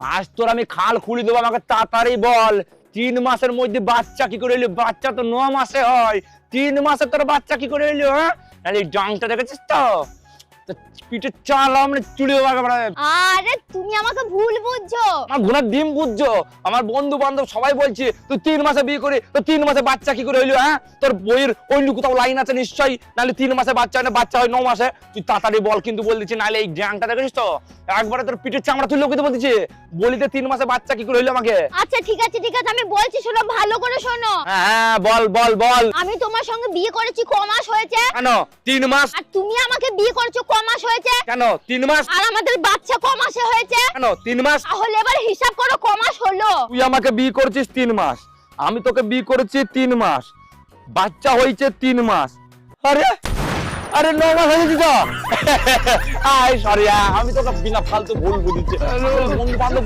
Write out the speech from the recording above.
আজ তোর আমি খাল খুলে দেবো, আমাকে তাড়াতাড়ি বল 3 মাসের মধ্যে বাচ্চা কি করে এলো? বাচ্চা তো 9 মাসে হয়, 3 মাসে তোর বাচ্চা কি করে এলো? হ্যাঁ, এই ডাংটা দেখেছিস তো? তো পিঠে চালাম চুড়ি দেবো একেবারে। আরে তুমি আমাকে ভুল বুঝছো। আমার ঘোড়ার ডিম বুঝছো? আমার বন্ধু বান্ধব সবাই বলছে তুই 3 মাসে বিয়ে করে তো 3 মাসে বাচ্চা কি করে হইলো? হ্যাঁ, তোর বইয়ের অন্য কোথাও লাইন আছে নিশ্চয়ই, নাহলে 3 মাসে বাচ্চা হয় না, বাচ্চা হয় 9 মাসে। তুই তাড়াতাড়ি বল কিন্তু বল দিচ্ছি, নাহলে এই গ্যাংটা দেখেছিস তো একবারে তোর পিঠের চামড়া তুই লোকে বলতেছে বলিতে 3 মাসে বাচ্চা কি করে হইলো আমাকে। আচ্ছা ঠিক আছে আমি বলছি, শোনো ভালো করে শোনো। হ্যাঁ বল বল বল। আমি তোমার সঙ্গে বিয়ে করেছি ক মাস হয়েছে? কেন 3 মাস? আর তুমি আমাকে বিয়ে করেছো ক মাস হয়েছে? কেন 3 মাস? আর আমাদের বাচ্চা ক মাসে হয়েছে? কেন 3 মাস? তাহলে এবার হিসাব করো ক মাস হলো। তুই আমাকে বিয়ে করেছিস 3 মাস, আমি তোকে বিয়ে করেছি 3 মাস, বাচ্চা হয়েছে 3 মাস। আরে আরে 9 মাস হয়ে গেছে তো। আই সরি, আমি তোকে বিনা ফালতু ভুল বুঝিছি। বন্ধু বান্ধব